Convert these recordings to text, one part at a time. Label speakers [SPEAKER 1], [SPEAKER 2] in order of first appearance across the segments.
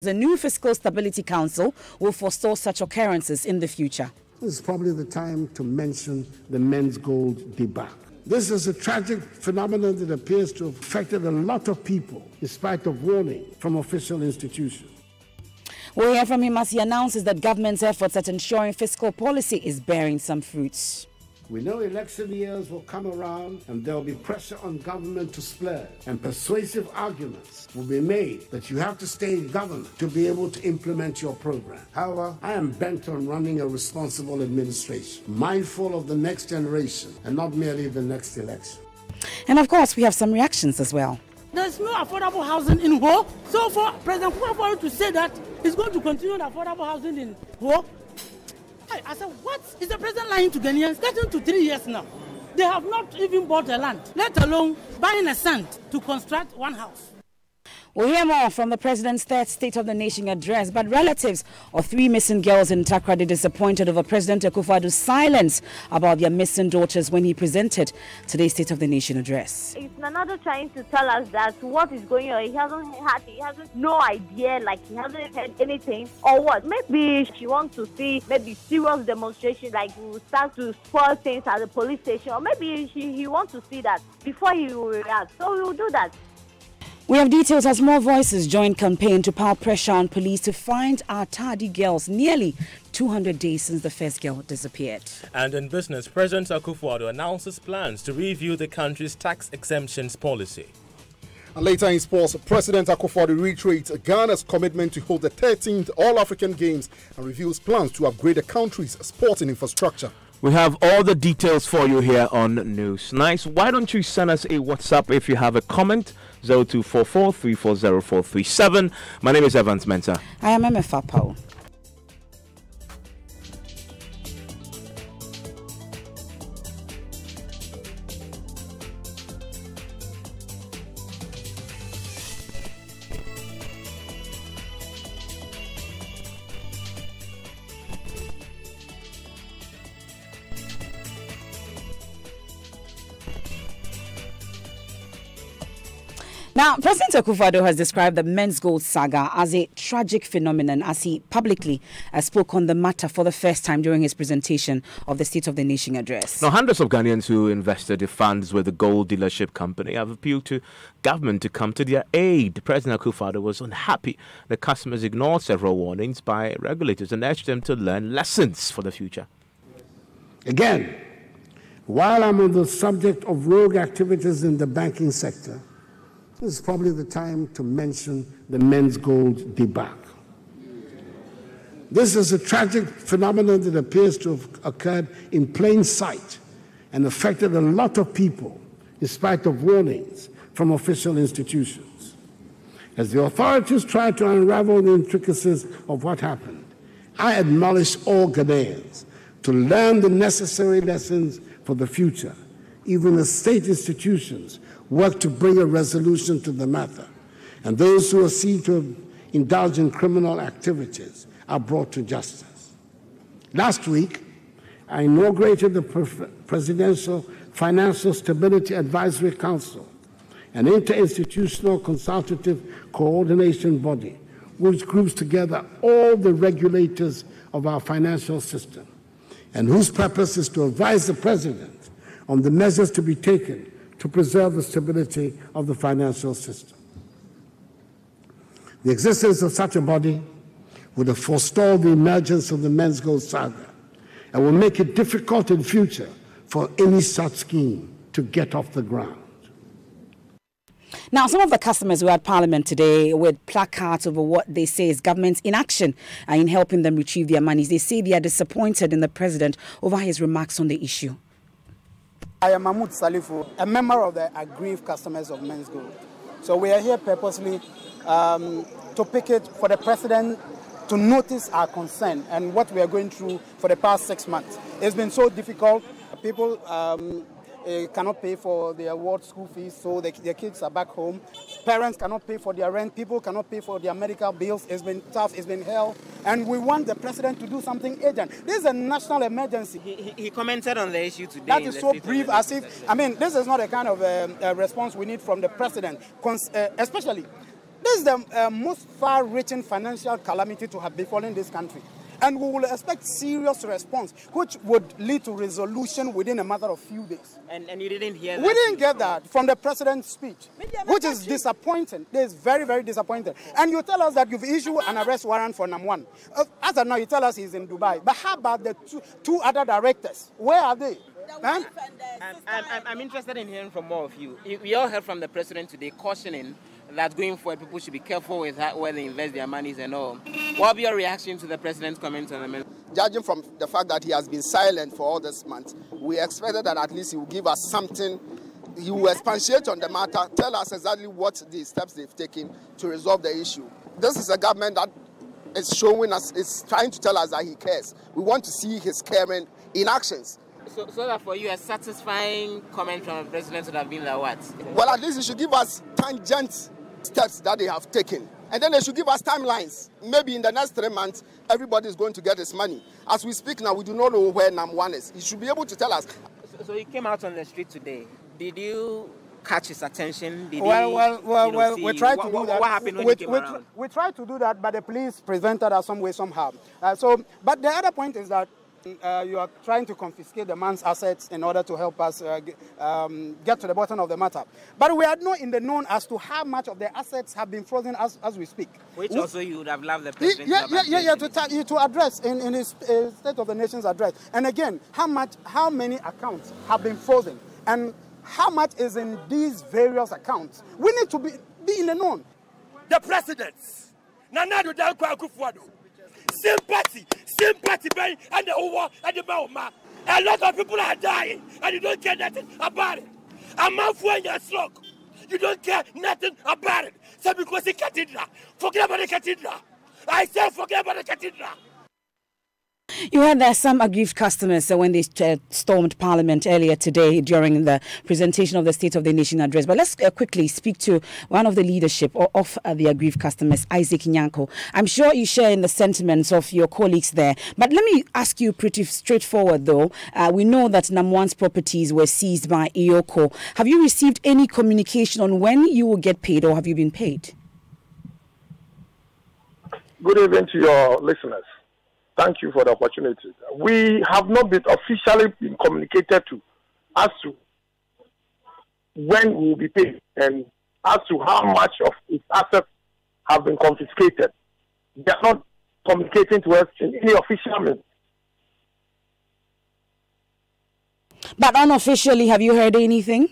[SPEAKER 1] The new Fiscal Stability Council will forestall such occurrences in the future.
[SPEAKER 2] This is probably the time to mention the men's gold debacle. This is a tragic phenomenon that appears to have affected a lot of people, in spite of warning from official institutions.
[SPEAKER 1] We'll hear from him as he announces that government's efforts at ensuring fiscal policy is bearing some fruits.
[SPEAKER 2] We know election years will come around and there will be pressure on government to splurge, and persuasive arguments will be made that you have to stay in government to be able to implement your program. However, I am bent on running a responsible administration, mindful of the next generation and not merely the next election.
[SPEAKER 1] And of course, we have some reactions as well.
[SPEAKER 3] There's no affordable housing in Ho. So for President Kufuor to say that he's going to continue the affordable housing in Ho, I said, what? Is the president lying to Ghanaians? Getting to 3 years now. They have not even bought a land, let alone buying a sand to construct one house.
[SPEAKER 1] We'll hear more from the president's third State of the Nation address, but relatives of 3 missing girls in Takoradi disappointed over President Akufo-Addo's silence about their missing daughters when he presented today's State of the Nation address.
[SPEAKER 4] It's another trying to tell us that what is going on. He hasn't no idea, like he hasn't heard anything or what. Maybe she wants to see maybe serious demonstration, like we will start to spoil things at the police station, or maybe he wants to see that before he will react. So we will do that.
[SPEAKER 1] We have details as more voices join campaign to pile pressure on police to find our tardy girls nearly 200 days since the first girl disappeared.
[SPEAKER 5] And in business, President Akufo-Addo announces plans to review the country's tax exemptions policy.
[SPEAKER 6] And later in sports, President Akufo-Addo reiterates Ghana's commitment to hold the 13th All-African Games and reveals plans to upgrade the country's sporting infrastructure.
[SPEAKER 7] We have all the details for you here on News Nice. Why don't you send us a WhatsApp if you have a comment? 0244 340 437. My name is Evans Mensah.
[SPEAKER 1] I am MFA Pao. Now, President Akufo-Addo has described the men's gold saga as a tragic phenomenon as he publicly spoke on the matter for the first time during his presentation of the State of the Nation address.
[SPEAKER 7] Now, hundreds of Ghanaians who invested their funds with the gold dealership company have appealed to government to come to their aid. President Akufo-Addo was unhappy the customers ignored several warnings by regulators and urged them to learn lessons for the future.
[SPEAKER 2] Again, while I'm on the subject of rogue activities in the banking sector, this is probably the time to mention the men's gold debacle. This is a tragic phenomenon that appears to have occurred in plain sight and affected a lot of people, in spite of warnings from official institutions. As the authorities try to unravel the intricacies of what happened, I admonish all Ghanaians to learn the necessary lessons for the future, even as state institutions work to bring a resolution to the matter, and those who are seen to indulge in criminal activities are brought to justice. Last week, I inaugurated the Presidential Financial Stability Advisory Council, an interinstitutional consultative coordination body which groups together all the regulators of our financial system and whose purpose is to advise the President on the measures to be taken to preserve the stability of the financial system. The existence of such a body would have forestalled the emergence of the men's gold saga and will make it difficult in future for any such scheme to get off the ground.
[SPEAKER 1] Now, some of the customers were at Parliament today with placards over what they say is government's inaction in helping them retrieve their monies. They say they are disappointed in the President over his remarks on the issue.
[SPEAKER 8] I am Mahmoud Salifu, a member of the aggrieved customers of Men's Gold. So we are here purposely to picket for the President to notice our concern and what we are going through for the past 6 months. It's been so difficult. People cannot pay for their ward school fees, so their kids are back home. Parents cannot pay for their rent. People cannot pay for their medical bills. It's been tough. It's been hell. And we want the President to do something urgent. This is a national emergency.
[SPEAKER 9] He commented on the issue today.
[SPEAKER 8] That is so brief, as if, I mean, this is not a kind of response we need from the President, especially This is the most far-reaching financial calamity to have befallen this country. And we will expect serious response, which would lead to resolution within a matter of few days.
[SPEAKER 9] And you didn't hear that?
[SPEAKER 8] We didn't get that from the president's speech, which is disappointing. It is very, very disappointing. And you tell us that you've issued an arrest warrant for Namwan. As of now, you tell us he's in Dubai. But how about the two other directors? Where are they? Huh?
[SPEAKER 9] I'm interested in hearing from more of you. We all heard from the president today cautioning that going forward, people should be careful with where they invest their monies and all. What will be your reaction to the president's comments on the matter?
[SPEAKER 10] Judging from the fact that he has been silent for all this month, we expected that at least he will give us something. He will expatiate on the matter, tell us exactly what the steps they've taken to resolve the issue. This is a government that is showing us, is trying to tell us that he cares. We want to see his caring in actions.
[SPEAKER 9] So that for you, a satisfying comment from the president would have been like what?
[SPEAKER 10] Well, at least he should give us tangent steps that they have taken. And then they should give us timelines. Maybe in the next 3 months, everybody is going to get his money. As we speak now, we do not know where Namwan is. He should be able to tell us.
[SPEAKER 9] So he came out on the street today. Did you catch his attention? Did
[SPEAKER 8] well, we tried to do that.
[SPEAKER 9] What happened when he came around?
[SPEAKER 8] We tried to do that, but the police prevented us some way, somehow. But the other point is that you are trying to confiscate the man's assets in order to help us get to the bottom of the matter. But we are not in the known as to how much of the assets have been frozen as we speak.
[SPEAKER 9] Which also you would have loved the president
[SPEAKER 8] to address in his State of the Nation's address. And again, how many accounts have been frozen? And how much is in these various accounts? We need to be in the known.
[SPEAKER 11] The presidents, Nana Danko Akufo-Addo, sympathy, and the war and the Mauma. A lot of people are dying, and you don't care nothing about it. A man for your slug, you don't care nothing about it. So because the cathedral, forget about the cathedral. I said forget about the cathedral.
[SPEAKER 1] You heard there some aggrieved customers when they stormed Parliament earlier today during the presentation of the State of the Nation address. But let's quickly speak to one of the leadership of the aggrieved customers, Isaac Nyanko. I'm sure you share in the sentiments of your colleagues there. But let me ask you pretty straightforward, though. We know that Namwan's properties were seized by EOCO. Have you received any communication on when you will get paid, or have you been paid?
[SPEAKER 12] Good evening to your listeners. Thank you for the opportunity. We have not been officially communicated to as to when we will be paid and as to how much of its assets have been confiscated. They are not communicating to us in any official means.
[SPEAKER 1] But unofficially, have you heard anything?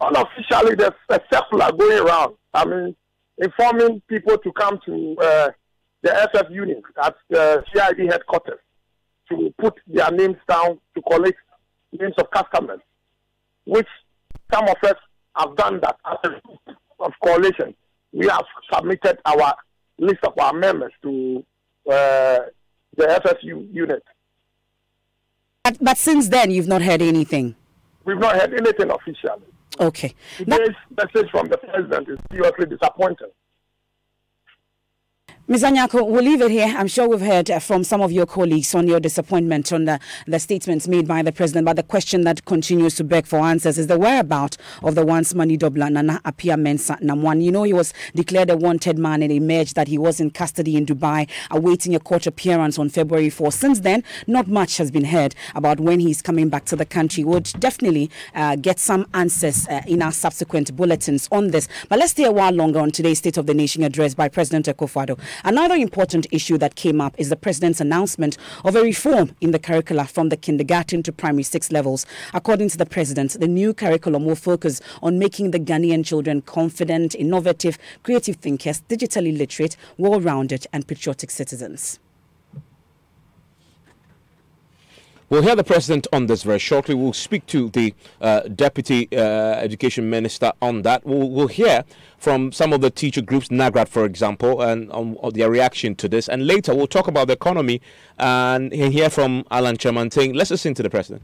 [SPEAKER 12] Unofficially, there's a circular going around. I mean, informing people to come to the SF unit at the CID headquarters to put their names down to collect names of customers, which some of us have done that as a group of coalition. We have submitted our list of our members to the FSU unit.
[SPEAKER 1] But since then, you've not heard anything?
[SPEAKER 12] We've not heard anything officially.
[SPEAKER 1] Okay.
[SPEAKER 12] Today's message from the president is seriously disappointing.
[SPEAKER 1] Ms. Anyako, we'll leave it here. I'm sure we've heard from some of your colleagues on your disappointment on the statements made by the president. But the question that continues to beg for answers is the whereabouts of the once money doubler, Nana Appiah Mensah Namwan. You know, he was declared a wanted man and it emerged that he was in custody in Dubai, awaiting a court appearance on February 4. Since then, not much has been heard about when he's coming back to the country. We'll definitely get some answers in our subsequent bulletins on this. But let's stay a while longer on today's State of the Nation address by President Akufo-Addo. Another important issue that came up is the president's announcement of a reform in the curricula from the kindergarten to primary 6 levels. According to the president, the new curriculum will focus on making the Ghanaian children confident, innovative, creative thinkers, digitally literate, well-rounded and patriotic citizens.
[SPEAKER 7] We'll hear the president on this very shortly. We'll speak to the deputy education minister on that. We'll hear from some of the teacher groups, NAGRAT, for example, and on their reaction to this. And later, we'll talk about the economy and hear from Alan Kyerematen. Let's listen to the president.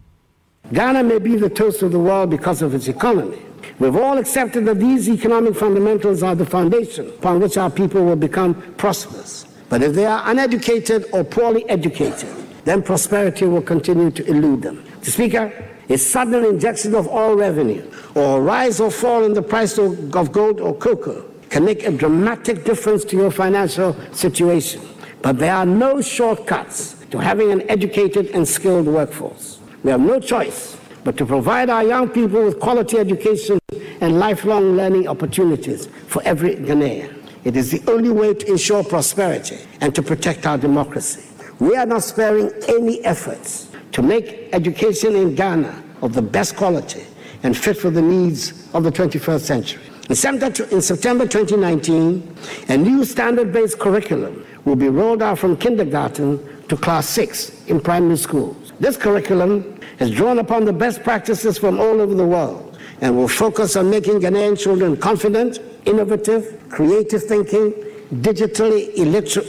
[SPEAKER 2] Ghana may be the toast of the world because of its economy. We've all accepted that these economic fundamentals are the foundation upon which our people will become prosperous. But if they are uneducated or poorly educated, then prosperity will continue to elude them. Mr. Speaker, a sudden injection of oil revenue, or a rise or fall in the price of gold or cocoa can make a dramatic difference to your financial situation. But there are no shortcuts to having an educated and skilled workforce. We have no choice but to provide our young people with quality education and lifelong learning opportunities for every Ghanaian. It is the only way to ensure prosperity and to protect our democracy. We are not sparing any efforts to make education in Ghana of the best quality and fit for the needs of the 21st century. In September 2019, a new standard-based curriculum will be rolled out from kindergarten to class 6 in primary schools. This curriculum has drawn upon the best practices from all over the world and will focus on making Ghanaian children confident, innovative, creative thinking, digitally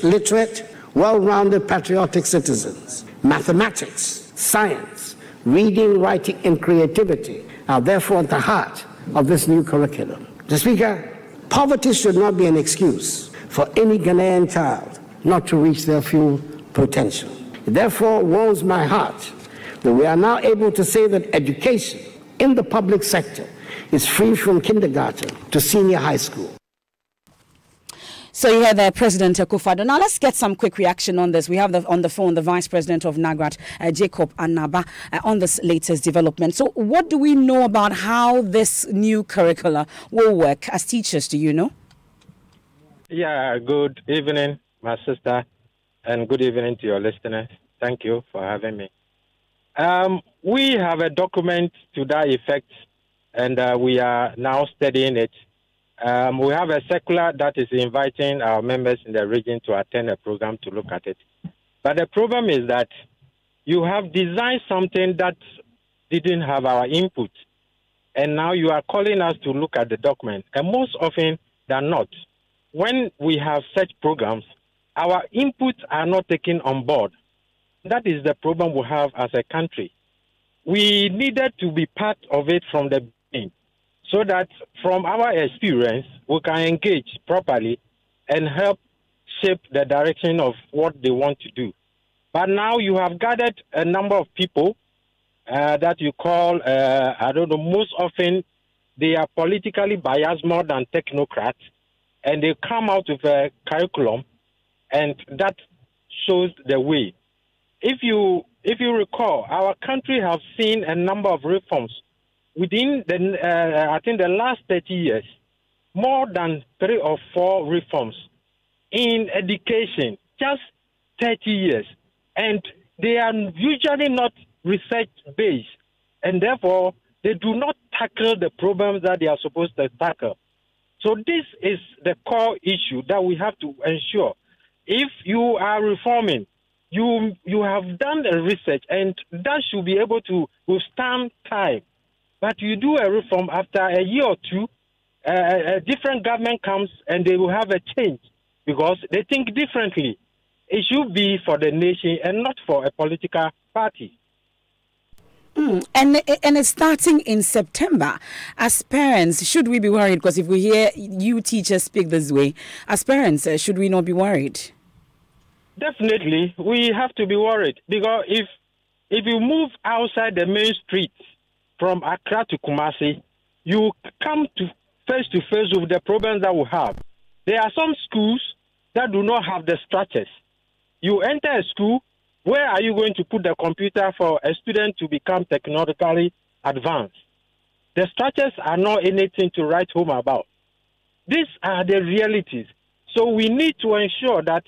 [SPEAKER 2] literate, well-rounded patriotic citizens. Mathematics, science, reading, writing, and creativity are therefore at the heart of this new curriculum. Mr. Speaker, poverty should not be an excuse for any Ghanaian child not to reach their full potential. It therefore warms my heart that we are now able to say that education in the public sector is free from kindergarten to senior high school.
[SPEAKER 1] So you heard the President Akufo-Addo. Now let's get some quick reaction on this. We have on the phone the Vice President of NAGRAT, Jacob Anaba, on this latest development. So what do we know about how this new curricula will work? As teachers, do you know?
[SPEAKER 13] Yeah, good evening, my sister, and good evening to your listeners. Thank you for having me. We have a document to that effect, and we are now studying it. We have a circular that is inviting our members in the region to attend a program to look at it. But the problem is that you have designed something that didn't have our input. And now you are calling us to look at the document. And most often than not, when we have such programs, our inputs are not taken on board. That is the problem we have as a country. We needed to be part of it from the beginning, so that from our experience, we can engage properly and help shape the direction of what they want to do. But now you have gathered a number of people that you call, I don't know, most often they are politically biased more than technocrats, and they come out with a curriculum, and that shows the way. If you recall, our country has seen a number of reforms within I think the last 30 years, more than 3 or 4 reforms in education, just 30 years. And they are usually not research-based, and therefore they do not tackle the problems that they are supposed to tackle. So this is the core issue that we have to ensure. If you are reforming, you have done the research, and that should be able to withstand time. But you do a reform after a year or two, a different government comes and they will have a change because they think differently. It should be for the nation and not for a political party.
[SPEAKER 1] And it's starting in September. As parents, should we be worried? Because if we hear you teachers speak this way, as parents, should we not be worried?
[SPEAKER 13] Definitely, we have to be worried, because if you move outside the main streets from Accra to Kumasi, you come to face with the problems that we have. There are some schools that do not have the structures. You enter a school, where are you going to put the computer for a student to become technologically advanced? The structures are not anything to write home about. These are the realities. So we need to ensure that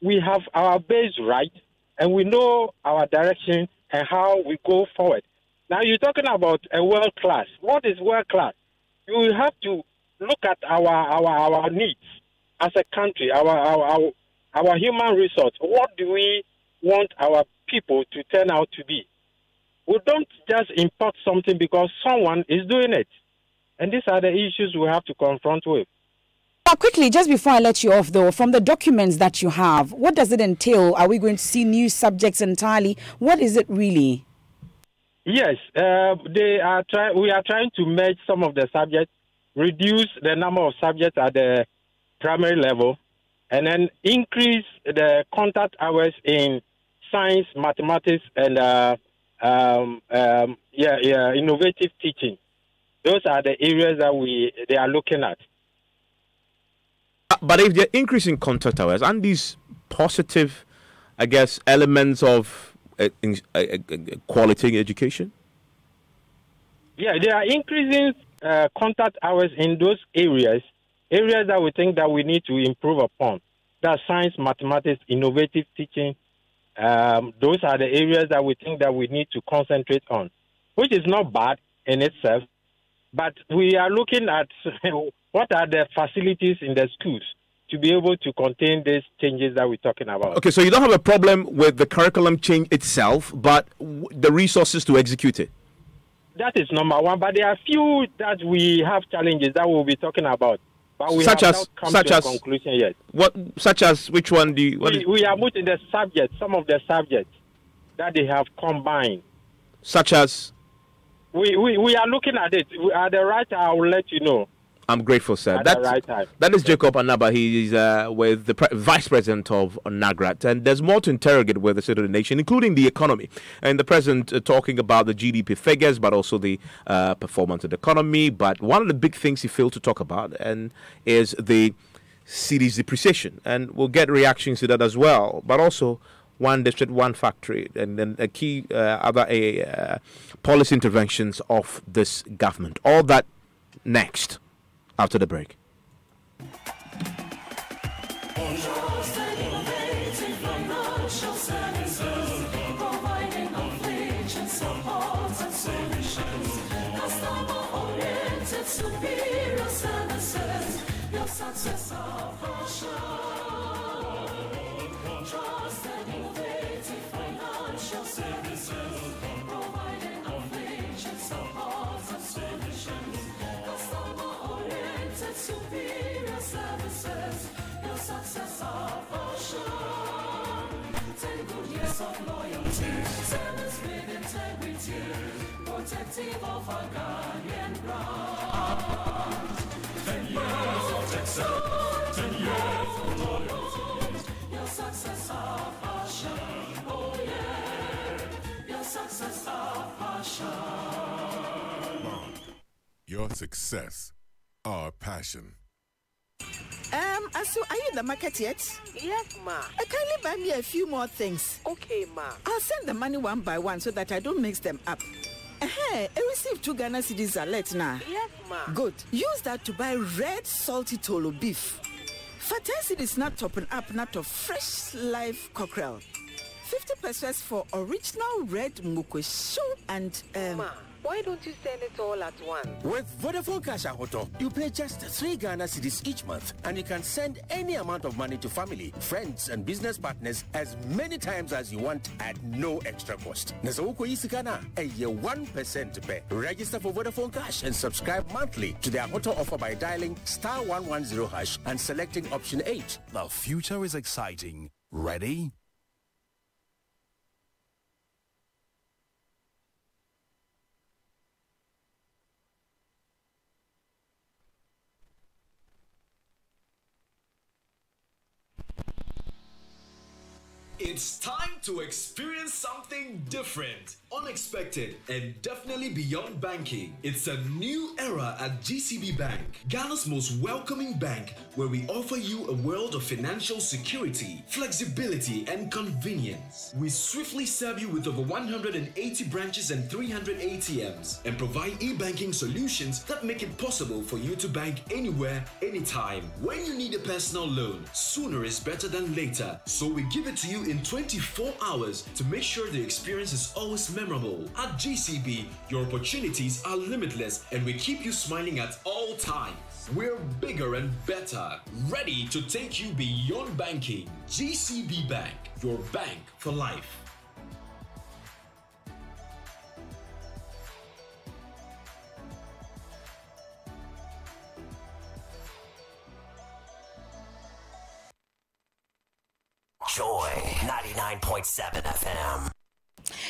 [SPEAKER 13] we have our base right and we know our direction and how we go forward. Now you're talking about a world class. What is world class? You have to look at our needs as a country, our human resource. What do we want our people to turn out to be? We don't just import something because someone is doing it. And these are the issues we have to confront with.
[SPEAKER 1] Quickly, just before I let you off, though, from the documents that you have, what does it entail? Are we going to see new subjects entirely? What is it really?
[SPEAKER 13] Yes, we are trying to merge some of the subjects, reduce the number of subjects at the primary level, and then increase the contact hours in science, mathematics, and innovative teaching. Those are the areas that they are looking at.
[SPEAKER 7] But if they're increasing contact hours, aren't these positive, I guess, elements of quality education?
[SPEAKER 13] Yeah, they are increasing contact hours in those areas that we think that we need to improve upon. That's science, mathematics, innovative teaching. Those are the areas that we think that we need to concentrate on, which is not bad in itself. But we are looking at what are the facilities in the schools to be able to contain these changes that we're talking about.
[SPEAKER 7] Okay, so you don't have a problem with the curriculum change itself, but the resources to execute it.
[SPEAKER 13] That is number one, but there are few that we have challenges that we'll be talking about. But we have not come to a conclusion yet.
[SPEAKER 7] Such as which one do you...
[SPEAKER 13] We are putting the subjects, some of the subjects that they have combined.
[SPEAKER 7] Such as?
[SPEAKER 13] We are looking at it. At the right time, I will let you know.
[SPEAKER 7] I'm grateful, sir.
[SPEAKER 13] At the right time.
[SPEAKER 7] That is Jacob Anaba. He is with the Vice President of NAGRAT. And there's more to interrogate with the state of the nation, including the economy. And the President talking about the GDP figures, but also the performance of the economy. But one of the big things he failed to talk about is the cedi's depreciation. And we'll get reactions to that as well. But also, one district, one factory, and then a key other policy interventions of this government. All that next, after the break.
[SPEAKER 14] Protective of our guardian ground. 10 years of Texas, 10 years of loyalty. Your success our passion, oh yeah. Your success our passion.
[SPEAKER 15] Your success our passion.
[SPEAKER 16] Asu, are you in the market yet?
[SPEAKER 17] Yes, ma.
[SPEAKER 16] Kindly buy me a few more things.
[SPEAKER 17] Okay, ma.
[SPEAKER 16] I'll send the money one by one so that I don't mix them up. I received 2 Ghana cedis alert now.
[SPEAKER 17] Yes, ma.
[SPEAKER 16] Good. Use that to buy red salty tolo beef. For 10 cedis, not topping up, not of fresh live cockerel. 50 pesos for original red mukosho and
[SPEAKER 17] Ma, why don't you send it all at once?
[SPEAKER 11] With Vodafone Cash Ahoto, you pay just 3 Ghana cedis each month, and you can send any amount of money to family, friends, and business partners as many times as you want at no extra cost. Nasauko Isikana, a 1% pay. Register for Vodafone Cash and subscribe monthly to the Ahoto offer by dialing *110# and selecting option 8.
[SPEAKER 18] The future is exciting. Ready?
[SPEAKER 19] It's time to experience something different, unexpected, and definitely beyond banking. It's a new era at GCB Bank, Ghana's most welcoming bank, where we offer you a world of financial security, flexibility, and convenience. We swiftly serve you with over 180 branches and 300 ATMs, and provide e-banking solutions that make it possible for you to bank anywhere, anytime. When you need a personal loan, sooner is better than later, so we give it to you in 24 hours to make sure the experience is always memorable. At GCB, your opportunities are limitless and we keep you smiling at all times. We're bigger and better, ready to take you beyond banking. GCB Bank, your bank for life.
[SPEAKER 20] Joy 99.7 FM.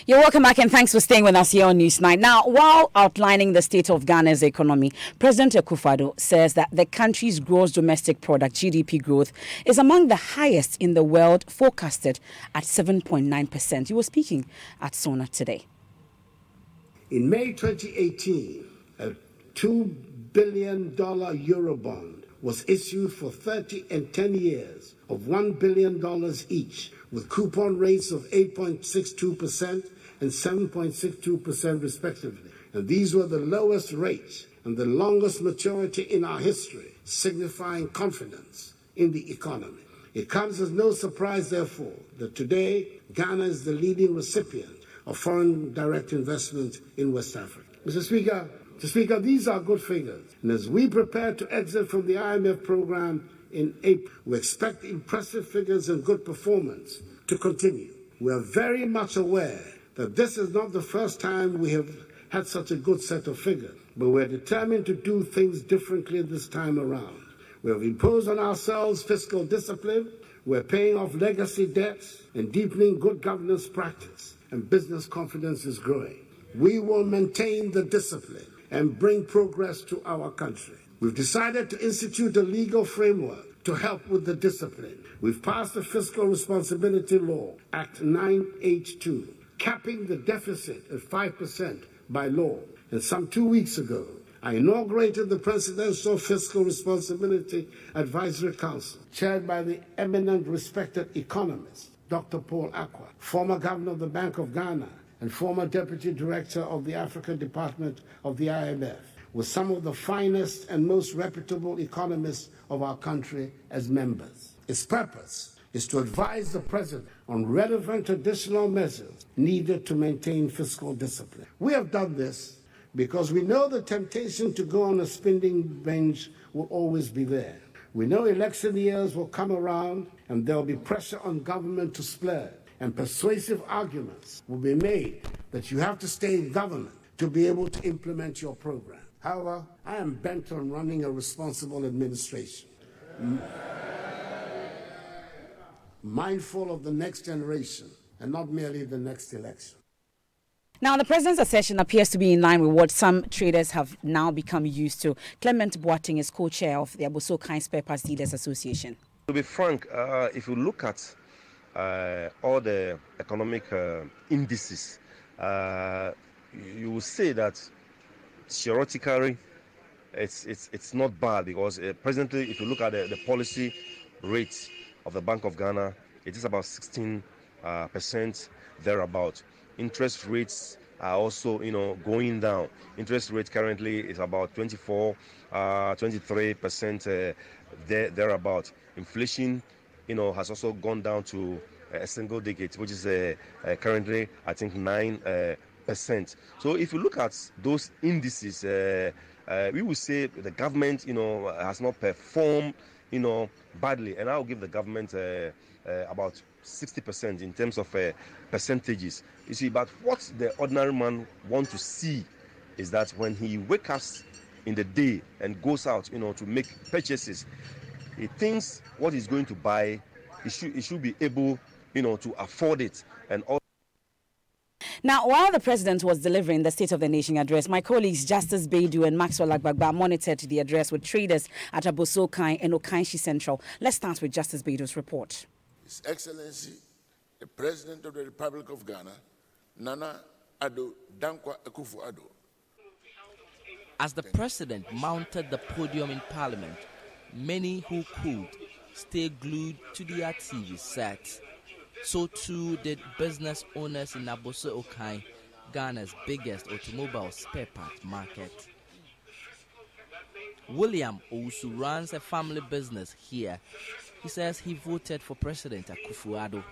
[SPEAKER 1] You're welcome back and thanks for staying with us here on Newsnight. Now, while outlining the state of Ghana's economy, President Akufo-Addo says that the country's gross domestic product, GDP growth, is among the highest in the world, forecasted at 7.9%. He was speaking at SONA today.
[SPEAKER 2] In May 2018, a $2 billion Eurobond was issued for 30 and 10 years of $1 billion each, with coupon rates of 8.62% and 7.62% respectively. And these were the lowest rates and the longest maturity in our history, signifying confidence in the economy. It comes as no surprise, therefore, that today Ghana is the leading recipient of foreign direct investment in West Africa. Mr. Speaker, these are good figures. And as we prepare to exit from the IMF program in April, we expect impressive figures and good performance to continue. We are very much aware that this is not the first time we have had such a good set of figures, but we're determined to do things differently this time around. We have imposed on ourselves fiscal discipline, we're paying off legacy debts and deepening good governance practice, and business confidence is growing. We will maintain the discipline and bring progress to our country. We've decided to institute a legal framework to help with the discipline. We've passed the Fiscal Responsibility Law, Act 982, capping the deficit at 5% by law. And some 2 weeks ago, I inaugurated the Presidential Fiscal Responsibility Advisory Council, chaired by the eminent respected economist, Dr. Paul Akwa, former governor of the Bank of Ghana and former deputy director of the Africa Department of the IMF, with some of the finest and most reputable economists of our country as members. Its purpose is to advise the President on relevant additional measures needed to maintain fiscal discipline. We have done this because we know the temptation to go on a spending binge will always be there. We know election years will come around and there will be pressure on government to splurge, and persuasive arguments will be made that you have to stay in government to be able to implement your program. However, I am bent on running a responsible administration, mindful of the next generation and not merely the next election.
[SPEAKER 1] Now, the president's accession appears to be in line with what some traders have now become used to. Clement Boateng is co-chair of the Abossey Okai Spare Parts Dealers Association.
[SPEAKER 21] To be frank, if you look at all the economic indices, you will say that theoretically it's not bad, because presently, if you look at the policy rate of the Bank of Ghana, it is about 16% thereabout. Interest rates are also, going down. Interest rate currently is about 23% thereabout. Inflation, has also gone down to a single digit, which is currently, I think, 9%. So if you look at those indices, we will say the government, has not performed, badly, and I'll give the government about 60% in terms of percentages. You see, but what the ordinary man wants to see is that when he wakes up in the day and goes out, to make purchases, he thinks what he's going to buy, he should be able, to afford it. And all.
[SPEAKER 1] Now, while the president was delivering the State of the Nation address, my colleagues Justice Beidou and Maxwell Agbagba monitored the address with traders at Abossey Okai and Okanshi Central. Let's start with Justice Beidou's report.
[SPEAKER 22] His Excellency, the President of the Republic of Ghana, Nana Addo Dankwa Akufo-Addo.
[SPEAKER 23] As the president mounted the podium in Parliament, many who could stay glued to their TV sets. So too did business owners in Abossey Okai, Ghana's biggest automobile spare part market. William Owusu runs a family business here. He says he voted for President Akufo-Addo,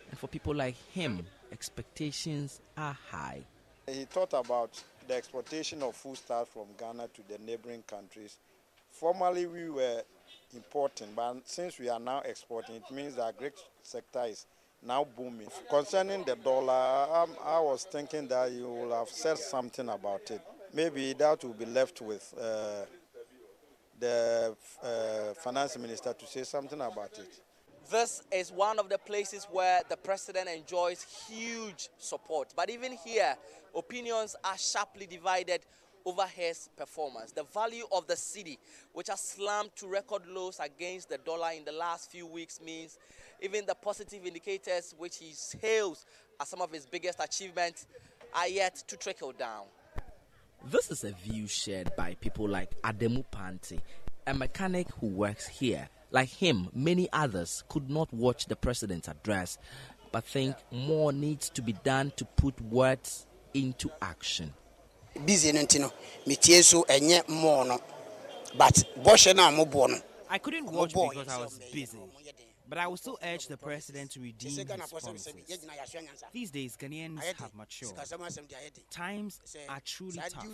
[SPEAKER 23] and for people like him, expectations are high.
[SPEAKER 24] He thought about the exportation of foodstuffs from Ghana to the neighboring countries. Formerly, we were importing, but since we are now exporting, it means the agri sector is now booming. Concerning the dollar, I was thinking that you will have said something about it. Maybe that will be left with the finance minister to say something about it.
[SPEAKER 23] This is one of the places where the president enjoys huge support. But even here, opinions are sharply divided over his performance. The value of the cedi, which has slammed to record lows against the dollar in the last few weeks, means even the positive indicators, which he hails as some of his biggest achievements, are yet to trickle down.
[SPEAKER 3] This is a view shared by people like Ademu Panti, a mechanic who works here. Like him, many others could not watch the president's address, but think more needs to be done to put words into action.
[SPEAKER 4] Busy no mitieso enye more no, but boshe na mo bo no.
[SPEAKER 5] I couldn't watch because I was busy, but I would still urge the president to redeem his promises. These days, Ghanaians have matured. Times are truly tough.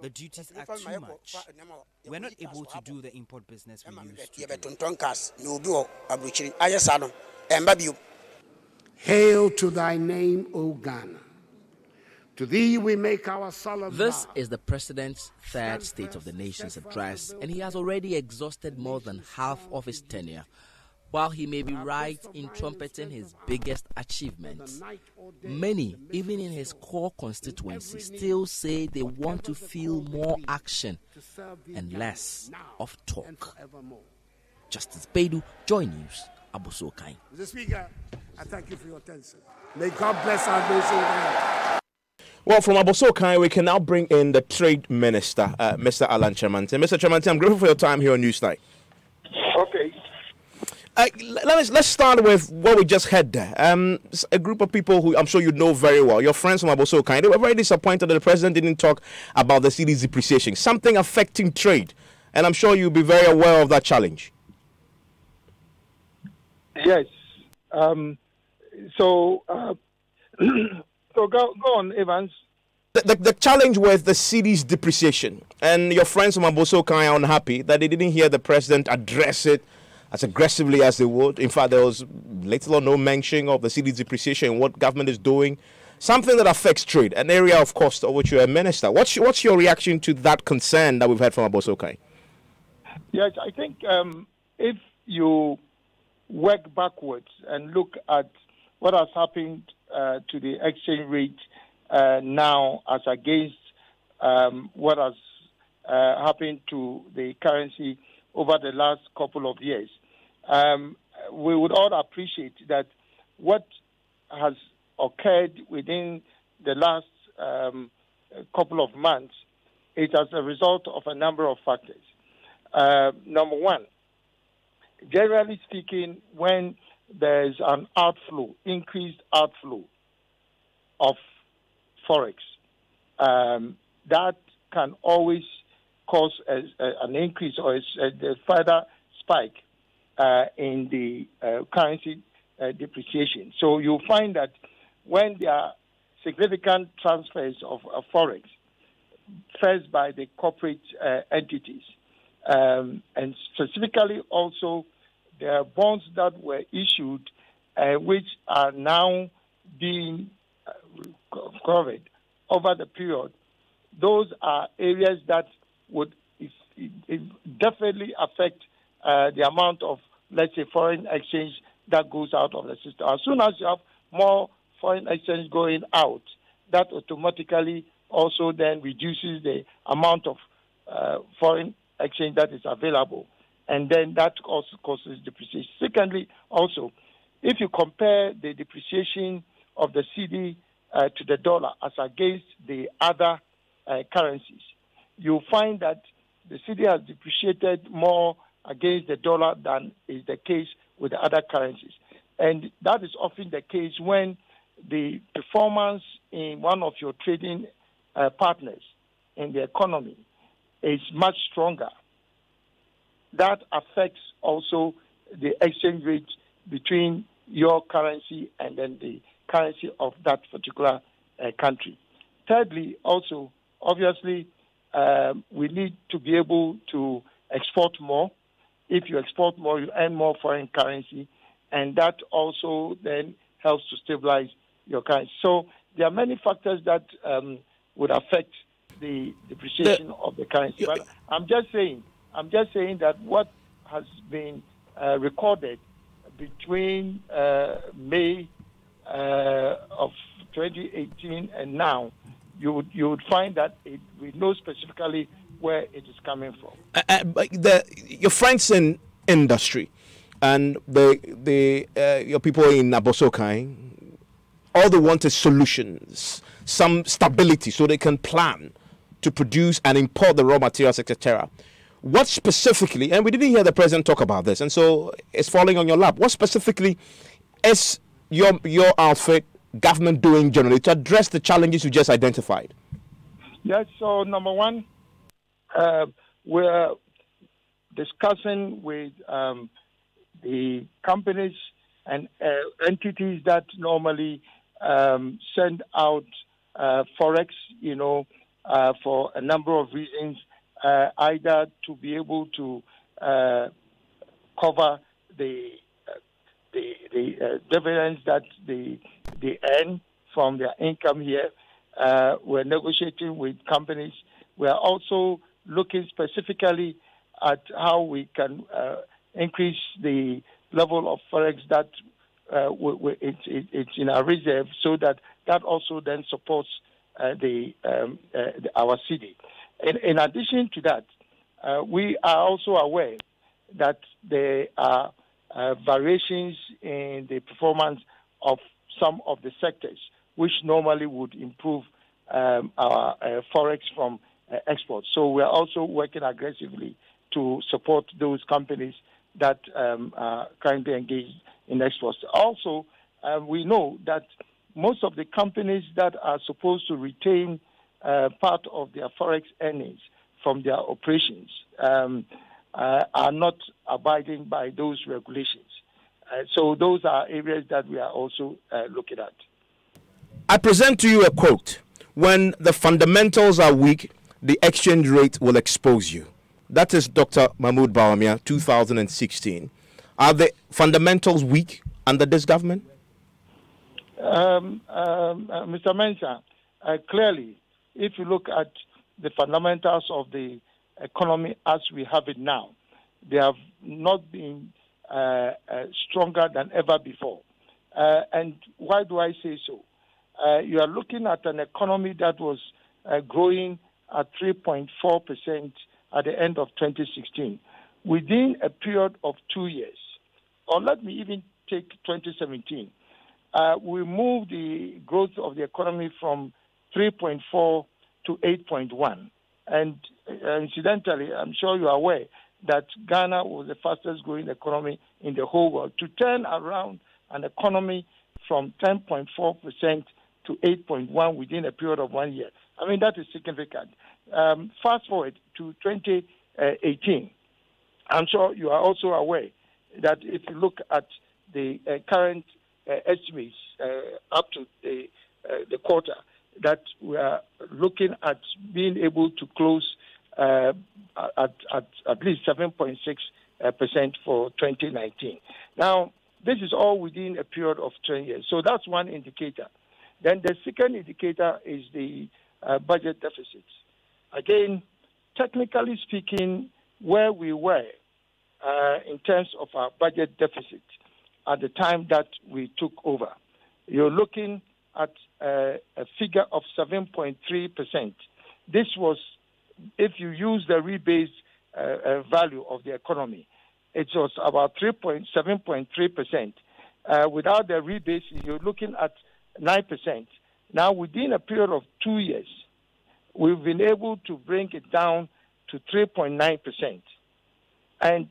[SPEAKER 5] The duties are too much. We're not able to do the import business we used to do.
[SPEAKER 2] Hail to thy name, O Ghana. To thee we make our solemn
[SPEAKER 3] This
[SPEAKER 2] vow.
[SPEAKER 3] is the president's third State of the Nation's address, and he has already exhausted more than half of his tenure. While he may be right in trumpeting his biggest achievements, many, even in his core constituency, still say they want to feel more action and less of talk. Justice Beidou, Joy News, Abossey-Okai.
[SPEAKER 2] Mr. Speaker, I thank you for your attention. May God bless our nation.
[SPEAKER 7] Well, from Abossey-Okai, we can now bring in the Trade Minister, Mr. Alan Kyeremanteng. Mr. Kyeremanteng, I'm grateful for your time here on Newsnight.
[SPEAKER 12] Okay.
[SPEAKER 7] Let's start with what we just heard there. A group of people who I'm sure you know very well, your friends from Abossey-Okai, they were very disappointed that the president didn't talk about the cedi's depreciation, something affecting trade. And I'm sure you'll be very aware of that challenge.
[SPEAKER 12] Yes. So go on, Evans.
[SPEAKER 7] The challenge with the cedi's depreciation, and your friends from Abossey-Okai are unhappy that they didn't hear the president address it as aggressively as they would. In fact, there was little or no mention of the cedi's depreciation and what government is doing. Something that affects trade, an area, of course, of which you're a minister. What's your reaction to that concern that we've heard from Abossey-Okai?
[SPEAKER 12] Yes, I think if you work backwards and look at what has happened to the exchange rate now as against what has happened to the currency over the last couple of years, we would all appreciate that what has occurred within the last couple of months is as a result of a number of factors. Number one, generally speaking, when there's an outflow, increased outflow of forex, that can always cause an increase or a further spike in the currency depreciation. So you'll find that when there are significant transfers of forex, first by the corporate entities, and specifically also there are bonds that were issued which are now being covered over the period, those are areas that would definitely affect the amount of, let's say, foreign exchange that goes out of the system. As soon as you have more foreign exchange going out, that automatically also then reduces the amount of foreign exchange that is available, and then that also causes depreciation. Secondly, also, if you compare the depreciation of the cedi to the dollar as against the other currencies, you'll find that the cedi has depreciated more against the dollar than is the case with the other currencies. And that is often the case when the performance in one of your trading partners in the economy is much stronger. That affects also the exchange rate between your currency and then the currency of that particular country. Thirdly, also, obviously, we need to be able to export more. If you export more, you earn more foreign currency, and that also then helps to stabilize your currency. So there are many factors that would affect the depreciation of the currency. But I'm just saying that what has been recorded between May of 2018 and now, you would find that we know specifically where it is coming from.
[SPEAKER 7] Your friends in industry and your people in Abossey-Okai, all they want is solutions, some stability so they can plan to produce and import the raw materials, etc. What specifically, and we didn't hear the president talk about this, and so it's falling on your lap, what specifically is your outfit, government doing generally to address the challenges you just identified?
[SPEAKER 24] Yes, so number one, we're discussing with the companies and entities that normally send out forex, for a number of reasons, either to be able to cover the dividends that they earn from their income here. We're negotiating with companies. We're also looking specifically at how we can increase the level of forex that it's in our reserve, so that also then supports our city. In addition to that, we are also aware that there are variations in the performance of some of the sectors, which normally would improve our forex from exports. So we are also working aggressively to support those companies that are currently engaged in exports. Also, we know that most of the companies that are supposed to retain part of their forex earnings from their operations are not abiding by those regulations. So those are areas that we are also looking at.
[SPEAKER 7] I present to you a quote: "When the fundamentals are weak, the exchange rate will expose you." That is Dr. Mahmoud Bawumia, 2016. Are the fundamentals weak under this government?
[SPEAKER 24] Mr. Mensah, clearly, if you look at the fundamentals of the economy as we have it now, they have not been stronger than ever before. And why do I say so? You are looking at an economy that was growing at 3.4% at the end of 2016. Within a period of 2 years, or let me even take 2017, we moved the growth of the economy from 3.4 to 8.1. And incidentally, I'm sure you are aware that Ghana was the fastest growing economy in the whole world. To turn around an economy from 10.4% to 8.1 within a period of 1 year, I mean, that is significant. Fast forward to 2018. I'm sure you are also aware that if you look at the current estimates up to the quarter, that we are looking at being able to close at least 7.6% for 2019. Now, this is all within a period of 10 years. So that's one indicator. Then the second indicator is the budget deficits. Again, technically speaking, where we were in terms of our budget deficit at the time that we took over, you're looking at a figure of 7.3%. This was, if you use the rebased value of the economy, it was about 7.3%. Without the rebase, you're looking at 9%. Now, within a period of 2 years, we've been able to bring it down to 3.9%. And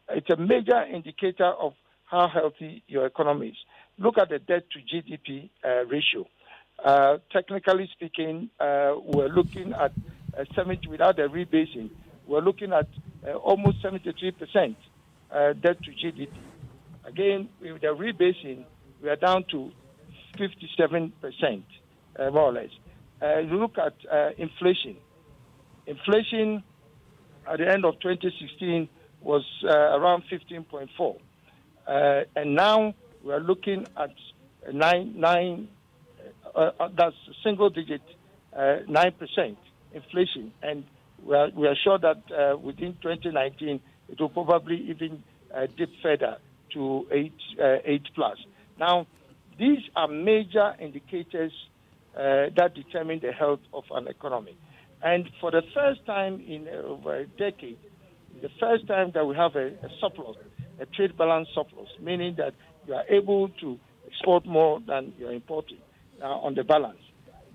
[SPEAKER 24] it's a major indicator of how healthy your economy is. Look at the debt to GDP ratio. Technically speaking, we're looking at 70, without the rebasing, we're looking at almost 73% debt to GDP. Again, with the rebasing, we are down to 57%, more or less. You look at inflation. Inflation at the end of 2016 was around 15.4. And now we are looking at that's single digit 9% inflation. And we are sure that within 2019, it will probably even dip further to 8 plus. Now, these are major indicators that determine the health of an economy. And for the first time in over a decade, the first time that we have a surplus, a trade balance surplus, meaning that you are able to export more than you're importing on the balance.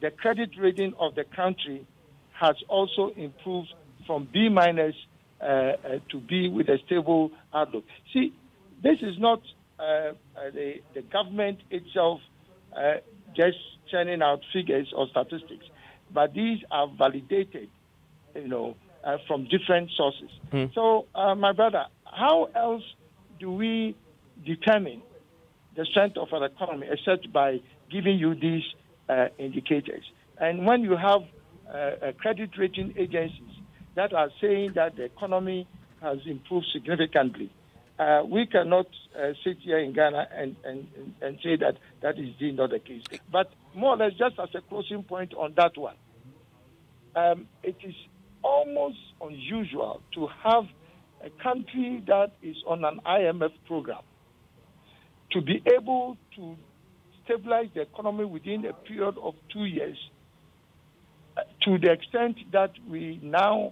[SPEAKER 24] The credit rating of the country has also improved from B- to B with a stable outlook. See, this is not the government itself just churning out figures or statistics, but these are validated, from different sources. So, my brother, how else do we determine the strength of our economy except by giving you these indicators? And when you have credit rating agencies that are saying that the economy has improved significantly, we cannot sit here in Ghana and say that that is indeed not the case. But more or less, just as a closing point on that one, it is almost unusual to have a country that is on an IMF program to be able to stabilize the economy within a period of 2 years, to the extent that we now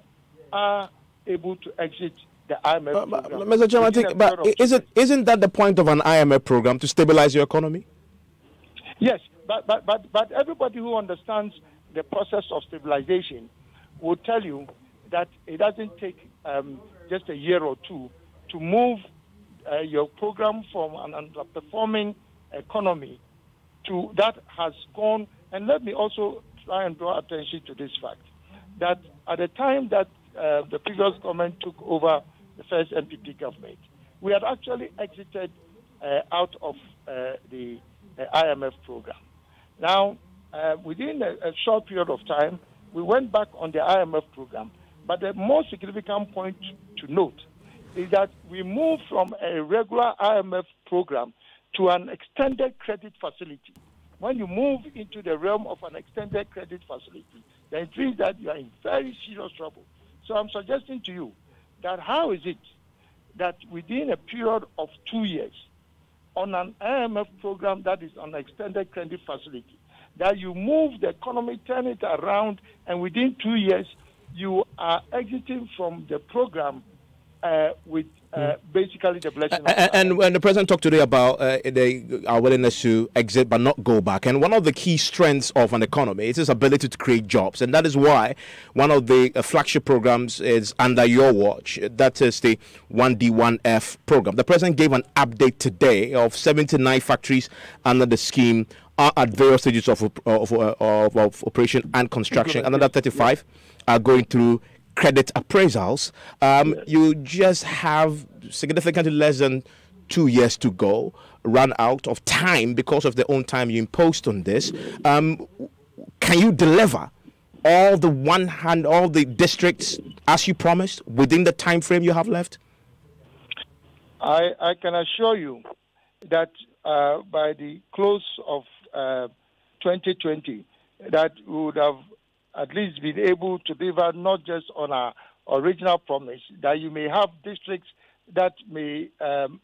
[SPEAKER 24] are able to exit the IMF program.
[SPEAKER 7] Mr. Chairman, but isn't that the point of an IMF program, to stabilize your economy?
[SPEAKER 24] Yes, but everybody who understands the process of stabilization will tell you that it doesn't take just a year or two to move your program from an underperforming economy to that has gone. And let me also try and draw attention to this fact, that at the time that the previous government took over the first NPP government, we had actually exited out of the IMF program. Now, within a short period of time, we went back on the IMF program. But the most significant point to note is that we moved from a regular IMF program to an extended credit facility. When you move into the realm of an extended credit facility, then it means that you are in very serious trouble. So I'm suggesting to you that how is it that within a period of 2 years, on an IMF program that is on an extended credit facility, that you move the economy, turn it around, and within 2 years, you are exiting from the program with basically the blessing.
[SPEAKER 7] And when the president talked today about our willingness to exit but not go back, and one of the key strengths of an economy is its ability to create jobs, and that is why one of the flagship programs is under your watch. That is the 1D1F program. The president gave an update today of 79 factories under the scheme are at various stages of operation and construction. Another 35 are going through credit appraisals. You just have significantly less than 2 years to go, run out of time because of the own time you imposed on this. Can you deliver all the districts as you promised within the time frame you have left?
[SPEAKER 24] I can assure you that by the close of 2020, that we would have at least been able to deliver not just on our original promise, that you may have districts that may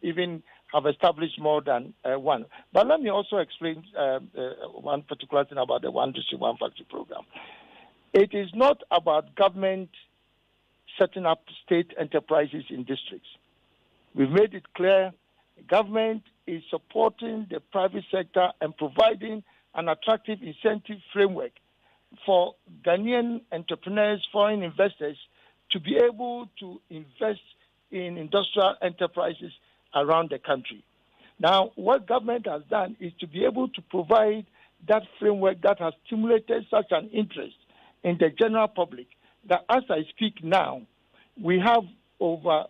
[SPEAKER 24] even have established more than one. But let me also explain one particular thing about the One District, One Factory program. It is not about government setting up state enterprises in districts. We've made it clear government is supporting the private sector and providing an attractive incentive framework for Ghanaian entrepreneurs, foreign investors, to be able to invest in industrial enterprises around the country. Now, what government has done is to be able to provide that framework that has stimulated such an interest in the general public that as I speak now, we have over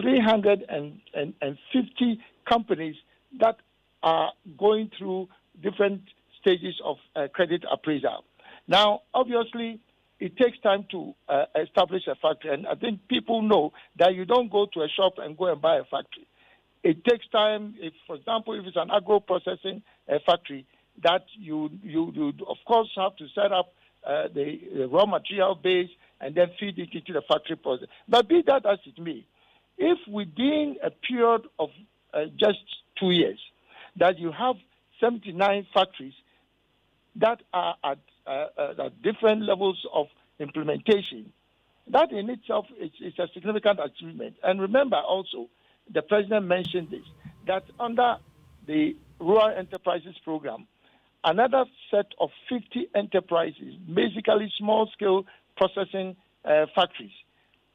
[SPEAKER 24] 350 companies that are going through different stages of credit appraisal. Now, obviously, it takes time to establish a factory, and I think people know that you don't go to a shop and go and buy a factory. It takes time. If, for example, if it's an agro-processing factory, that you of course have to set up the raw material base and then feed it into the factory process. But be that as it may, if within a period of just 2 years that you have 79 factories that are at different levels of implementation, that in itself is a significant achievement. And remember also, the president mentioned this, that under the Rural Enterprises Program, another set of 50 enterprises, basically small-scale
[SPEAKER 6] processing factories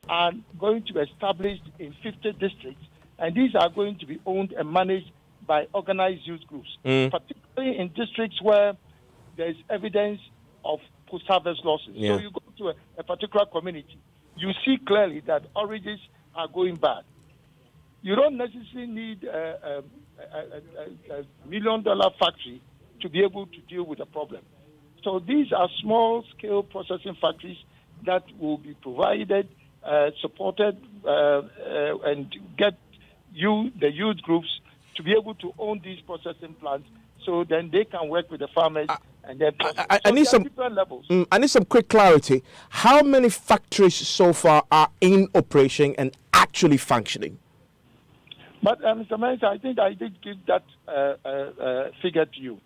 [SPEAKER 6] are going to be established in 50 districts, and these are going to be owned and managed by organized youth groups, particularly in districts where there is evidence of post-harvest losses.
[SPEAKER 7] Yeah.
[SPEAKER 6] So you go to a particular community, you see clearly that oranges are going bad. You don't necessarily need a $1 million factory to be able to deal with the problem. So these are small-scale processing factories that will be provided, supported, and get the youth groups to be able to own these processing plants, so then they can work with the farmers and then
[SPEAKER 7] I need some
[SPEAKER 6] different levels.
[SPEAKER 7] I need some quick clarity. How many factories so far are in operation and actually functioning?
[SPEAKER 6] But Mr. Mensah, I think I did give that figure to you,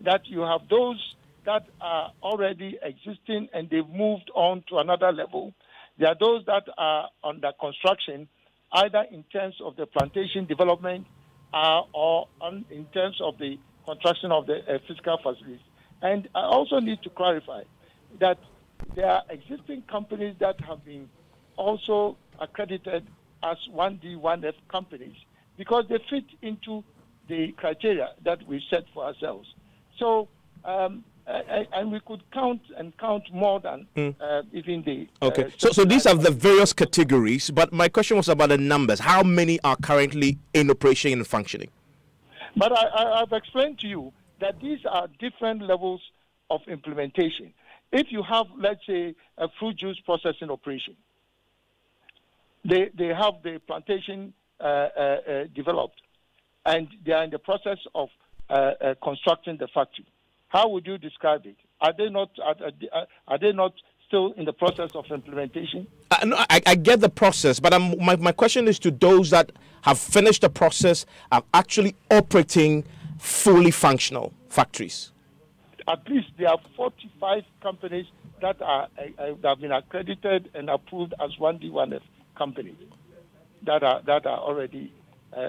[SPEAKER 6] that you have those that are already existing and they've moved on to another level. There are those that are under construction, either in terms of the plantation development or in terms of the construction of the physical facilities. And I also need to clarify that there are existing companies that have been also accredited as 1D, 1F companies because they fit into the criteria that we set for ourselves. So, and we could count more than even the...
[SPEAKER 7] Okay, so these are the various categories, but my question was about the numbers. How many are currently in operation and functioning?
[SPEAKER 6] But I've explained to you that these are different levels of implementation. If you have, let's say, a fruit juice processing operation, they have the plantation developed, and they are in the process of constructing the factory. How would you describe it? Are they not still in the process of implementation?
[SPEAKER 7] No, I get the process, but my question is to those that have finished the process, are actually operating fully functional factories.
[SPEAKER 6] At least there are 45 companies that have been accredited and approved as 1D, 1F companies that are already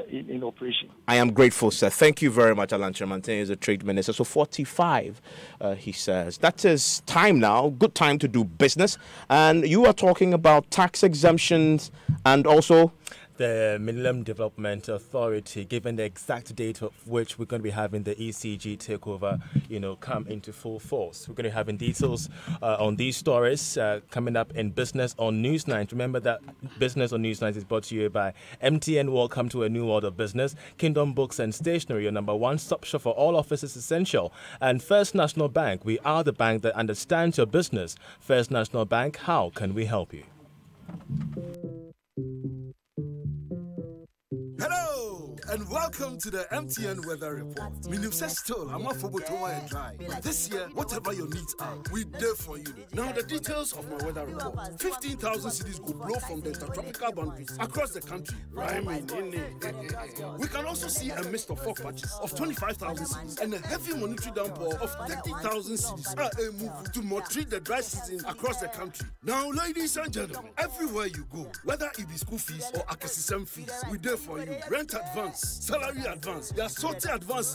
[SPEAKER 6] in operation.
[SPEAKER 7] I am grateful, sir. Thank you very much, Alan Kyerematen is a trade minister. So 45, he says. That is time now, good time to do business. And you are talking about tax exemptions and also...
[SPEAKER 8] The Minimum Development Authority, given the exact date of which we're going to be having the ECG takeover, come into full force. We're going to be having details on these stories coming up in Business on Newsnight. Remember that Business on Newsnight is brought to you by MTN. Welcome to a new world of business. Kingdom Books and Stationery, your number one stop shop for all offices essential. And First National Bank, we are the bank that understands your business. First National Bank, how can we help you?
[SPEAKER 18] Hello and welcome to the MTN Weather Report. I'm a and dry. But this year, whatever your needs are, we're there for you. Now the details of my weather report. 15,000 cities could blow from the intertropical boundaries across the country. We can also see a mist of fog patches of 25,000 cities and a heavy monetary downpour of 30,000 cities are a move to treat the dry season across the country. Now, ladies and gentlemen, everywhere you go, whether it be school fees or akasisem fees, we're there for you. Rent advance, salary advance, there's sorting advance,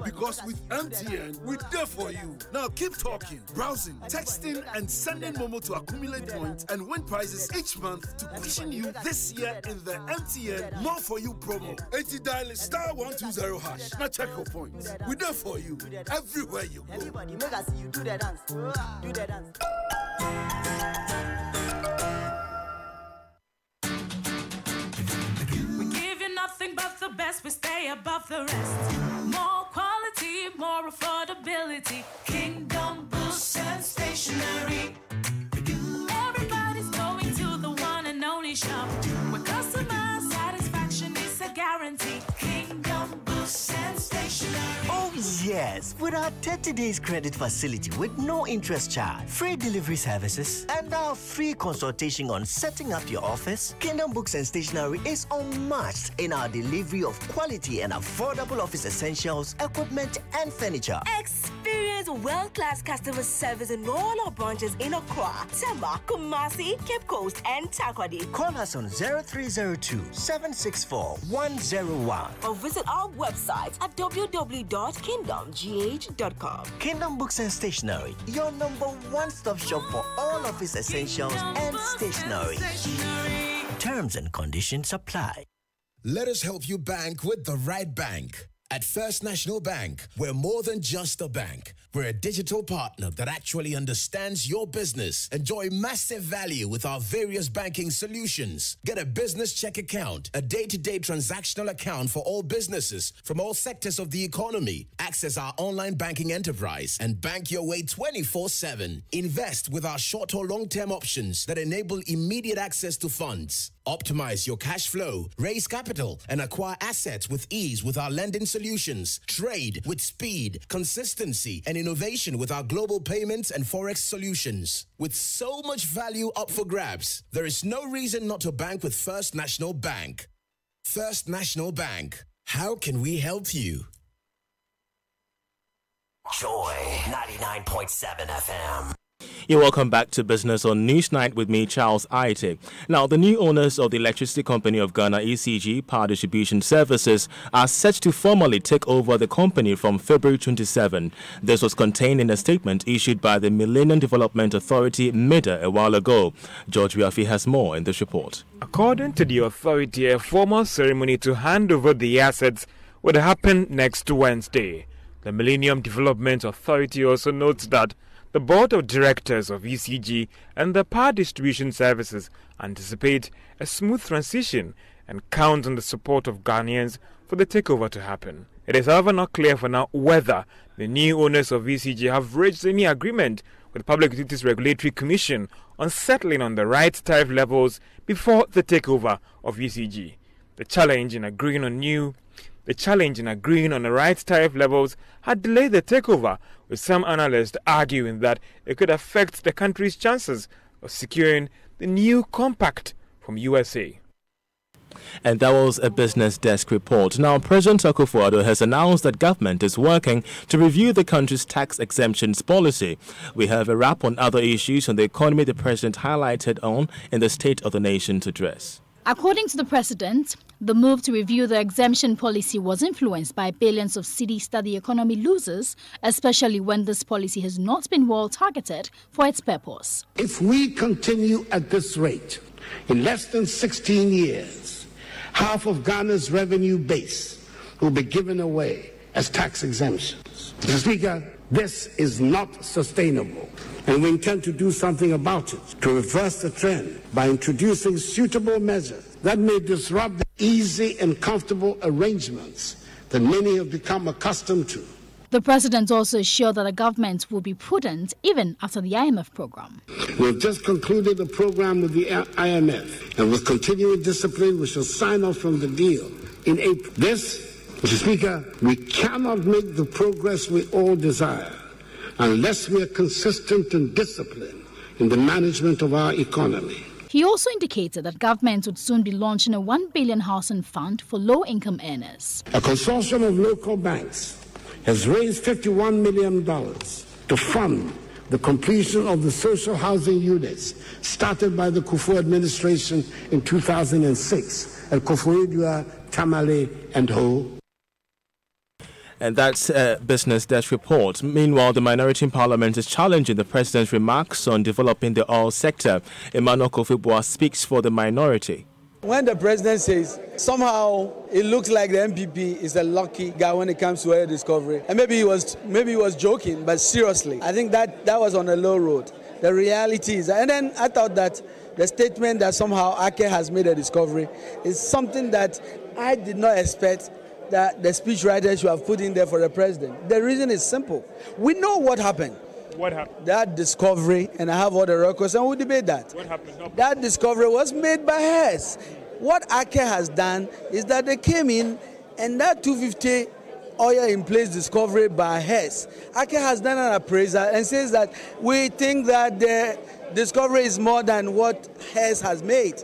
[SPEAKER 18] because with MTN, we're there for you. Now keep talking, browsing, texting, and sending Momo to accumulate points and win prizes each month to cushion you this year in the MTN More For You promo. 80 dial *120#. Now check your points. We're there for you everywhere you go.
[SPEAKER 9] Everybody make us see you do the dance. Do the dance.
[SPEAKER 14] Nothing but the best, we stay above the rest. More quality, more affordability. Kingdom Books and Stationery. Everybody's going to the one and only shop where customer satisfaction is a guarantee. Kingdom Books and Stationery.
[SPEAKER 20] Oh yes, with our 30 days credit facility with no interest charge, free delivery services, and our free consultation on setting up your office, Kingdom Books and Stationery is unmatched in our delivery of quality and affordable office essentials, equipment, and furniture.
[SPEAKER 10] Experience Experience world-class customer service in all our branches in Accra, Tema, Kumasi, Cape Coast, and Takoradi.
[SPEAKER 20] Call us on 0302-764-101
[SPEAKER 10] or visit our website at www.kingdomgh.com.
[SPEAKER 20] Kingdom Books and Stationery, your number one-stop shop for all office essentials and stationery. Terms and conditions apply.
[SPEAKER 13] Let us help you bank with the right bank. At First National Bank, we're more than just a bank. We're a digital partner that actually understands your business. Enjoy massive value with our various banking solutions. Get a business check account, a day-to-day transactional account for all businesses from all sectors of the economy. Access our online banking enterprise and bank your way 24/7. Invest with our short or long-term options that enable immediate access to funds. Optimize your cash flow, raise capital, and acquire assets with ease with our lending solutions. Trade with speed, consistency, and innovation with our global payments and forex solutions. With so much value up for grabs, there is no reason not to bank with First National Bank. First National Bank. How can we help you?
[SPEAKER 20] Joy 99.7 FM.
[SPEAKER 8] You're welcome back to Business on Newsnight with me, Charles Aite. Now, the new owners of the Electricity Company of Ghana, ECG Power Distribution Services, are set to formally take over the company from February 27. This was contained in a statement issued by the Millennium Development Authority, MIDA, a while ago. George Wiafi has more in this report.
[SPEAKER 15] According to the authority, a formal ceremony to hand over the assets would happen next Wednesday. The Millennium Development Authority also notes that the Board of Directors of ECG and the Power Distribution Services anticipate a smooth transition and count on the support of Ghanaians for the takeover to happen. It is however not clear for now whether the new owners of ECG have reached any agreement with the Public Utilities Regulatory Commission on settling on the right tariff levels before the takeover of ECG. The challenge in agreeing on the right tariff levels had delayed the takeover, with some analysts arguing that it could affect the country's chances of securing the new compact from USA.
[SPEAKER 8] And that was a Business Desk report. Now, President Akufo-Addo has announced that government is working to review the country's tax exemptions policy. We have a wrap on other issues on the economy the president highlighted on in the State of the Nation's address.
[SPEAKER 16] According to the president, the move to review the exemption policy was influenced by billions of cedis that the economy loses, especially when this policy has not been well targeted for its purpose.
[SPEAKER 2] If we continue at this rate, in less than 16 years, half of Ghana's revenue base will be given away as tax exemptions. Mr. Speaker, this is not sustainable, and we intend to do something about it to reverse the trend by introducing suitable measures that may disrupt the easy and comfortable arrangements that many have become accustomed to.
[SPEAKER 16] The president also assured that the government will be prudent even after the IMF program.
[SPEAKER 2] We have just concluded a program with the IMF, and with continuing discipline, we shall sign off from the deal in April. This, Mr. Speaker, we cannot make the progress we all desire unless we are consistent and disciplined in the management of our economy.
[SPEAKER 16] He also indicated that government would soon be launching a 1 billion housing fund for low-income earners.
[SPEAKER 2] A consortium of local banks has raised $51 million to fund the completion of the social housing units started by the Kufuor administration in 2006 at Koforidua, Tamale, and Ho.
[SPEAKER 8] And that's a Business Desk report. Meanwhile, the minority in Parliament is challenging the president's remarks on developing the oil sector. Emmanuel Kofi-Boah speaks for the minority.
[SPEAKER 25] When the president says somehow it looks like the MPP is a lucky guy when it comes to oil discovery, and maybe he was joking, but seriously, I think that was on a low road. The reality is, and then I thought that the statement that somehow Ake has made a discovery is something that I did not expect that the speechwriter should have put in there for the president. The reason is simple. We know what happened.
[SPEAKER 15] What happened?
[SPEAKER 25] That discovery, and I have all the records, and we'll debate that.
[SPEAKER 15] What happened?
[SPEAKER 25] That discovery was made by Hess. What Ake has done is that they came in, and that 250 oil in place discovery by Hess. Ake has done an appraisal and says that we think that the discovery is more than what Hess has made.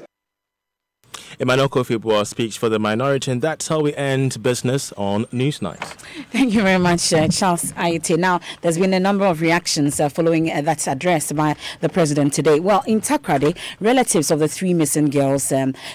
[SPEAKER 8] Emmanuel Kofi-Boah speaks for the minority, and that's how we end Business on Newsnight.
[SPEAKER 1] Thank you very much, Charles Ayete. Now, there's been a number of reactions following that address by the president today. Well, in Takoradi, relatives of the 3 missing girls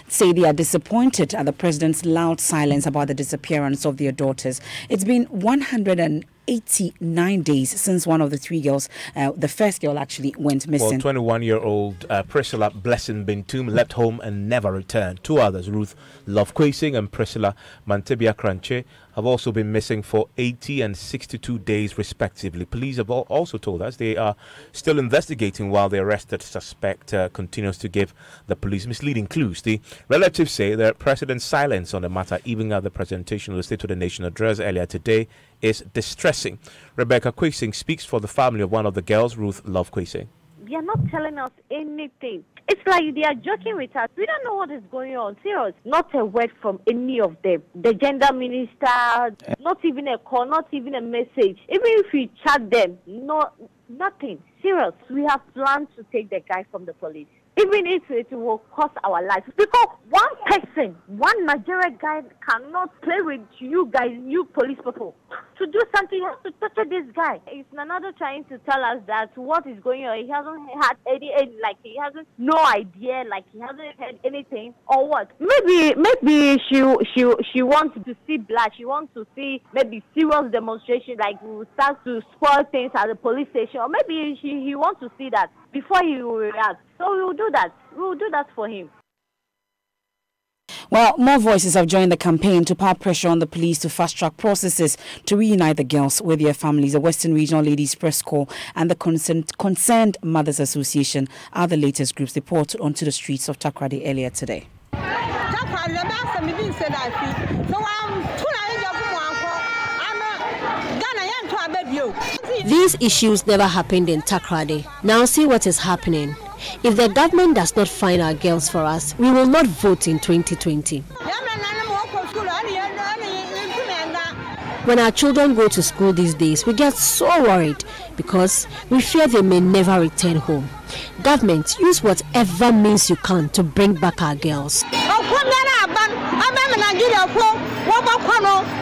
[SPEAKER 1] say they are disappointed at the president's loud silence about the disappearance of their daughters. It's been 189 days since one of the 3 girls, the first girl actually went missing.
[SPEAKER 7] Well, 21-year-old Priscilla Blessing Bintum left home and never returned. 2 others, Ruth Love-Kwesing and Priscilla Mantebia Kranche, have also been missing for 80 and 62 days respectively. Police have also told us they are still investigating while the arrested suspect continues to give the police misleading clues. The relatives say the president's silence on the matter, even at the presentation of the State of the Nation address earlier today, is distressing. Rebecca Kwesing speaks for the family of one of the girls, Ruth Love-Kwesing.
[SPEAKER 11] They are not telling us anything. It's like they are joking with us. We don't know what is going on. Serious. Not a word from any of them. The gender minister, not even a call, not even a message. Even if we chat them, no, nothing. Serious. We have plans to take the guy from the police. Even if it will cost our lives. Because one person, one Nigerian guy cannot play with you guys, you police people. To do something, you have to torture this guy. It's another trying to tell us that what is going on. He hasn't had any like he hasn't no idea, like he hasn't heard anything or what. Maybe she wants to see blood. She wants to see maybe serious demonstration, like we will start to spoil things at the police station. Or maybe he wants to see that before he will react. So we will do that. We will do that for him.
[SPEAKER 1] Well, more voices have joined the campaign to put pressure on the police to fast-track processes to reunite the girls with their families. The Western Regional Ladies Press Corps and the Concerned Mothers Association are the latest groups reported onto the streets of Takoradi earlier today.
[SPEAKER 17] These issues never happened in Takoradi. Now see what is happening. If the government does not find our girls for us, we will not vote in 2020. When our children go to school these days, we get so worried because we fear they may never return home. Government, use whatever means you can to bring back our girls.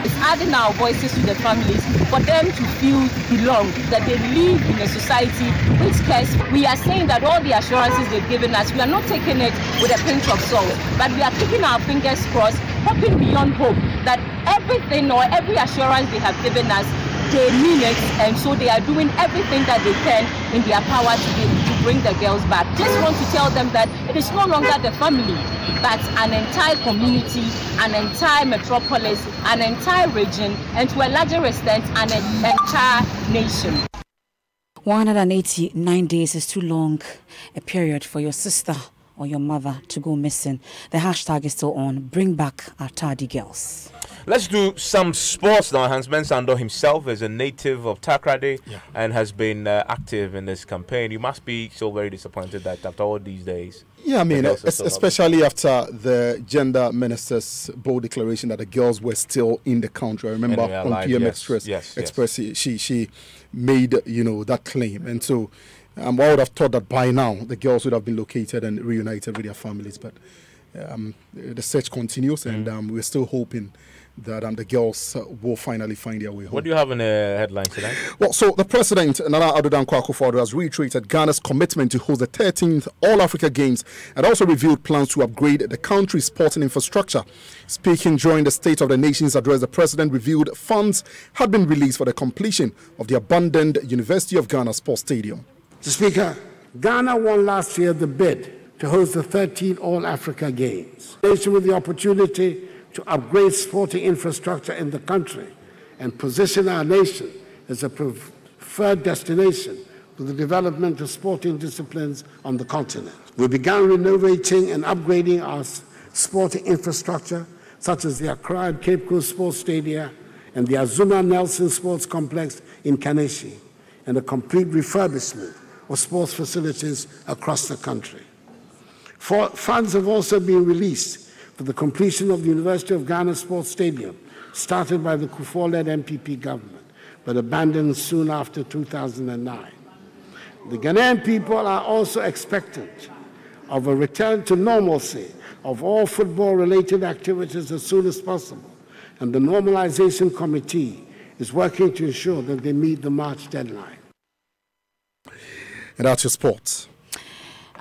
[SPEAKER 19] It's adding our voices to the families for them to feel belong, that they live in a society which cares. We are saying that all the assurances they've given us, we are not taking it with a pinch of salt, but we are keeping our fingers crossed, hoping beyond hope that everything or every assurance they have given us, they mean it, and so they are doing everything that they can in their power to bring the girls back. Just want to tell them that it is no longer the family, but an entire community, an entire metropolis, an entire region, and to a larger extent, an entire nation.
[SPEAKER 1] 189 days is too long a period for your sister or your mother to go missing. The hashtag is still on. Bring back our tardy girls.
[SPEAKER 7] Let's do some sports now. Hans Mensah himself is a native of Takoradi and has been active in this campaign. You must be so very disappointed that after all these days.
[SPEAKER 21] Yeah, I mean, especially after the gender minister's bold declaration that the girls were still in the country. I remember on PM Express, she made, that claim. And so I would have thought that by now the girls would have been located and reunited with their families. But the search continues, and we're still hoping that the girls will finally find their way home.
[SPEAKER 7] What do you have in the headlines today? Well,
[SPEAKER 21] so the president, Nana Addo Dankwa Akufo-Addo, has reiterated Ghana's commitment to host the 13th All-Africa Games and also revealed plans to upgrade the country's sporting infrastructure. Speaking during the State of the Nation's address, the president revealed funds had been released for the completion of the abandoned University of Ghana Sports Stadium.
[SPEAKER 2] Mr. Speaker, Ghana won last year the bid to host the 13th All-Africa Games. Nation with the opportunity to upgrade sporting infrastructure in the country and position our nation as a preferred destination for the development of sporting disciplines on the continent. We began renovating and upgrading our sporting infrastructure, such as the Accra and Cape Coast Sports Stadia and the Azuma Nelson Sports Complex in Kaneshie, and a complete refurbishment of sports facilities across the country. Funds have also been released for the completion of the University of Ghana Sports Stadium, started by the Kufuor-led MPP government, but abandoned soon after 2009. The Ghanaian people are also expectant of a return to normalcy of all football-related activities as soon as possible, and the Normalization Committee is working to ensure that they meet the March deadline.
[SPEAKER 21] And that's your sports.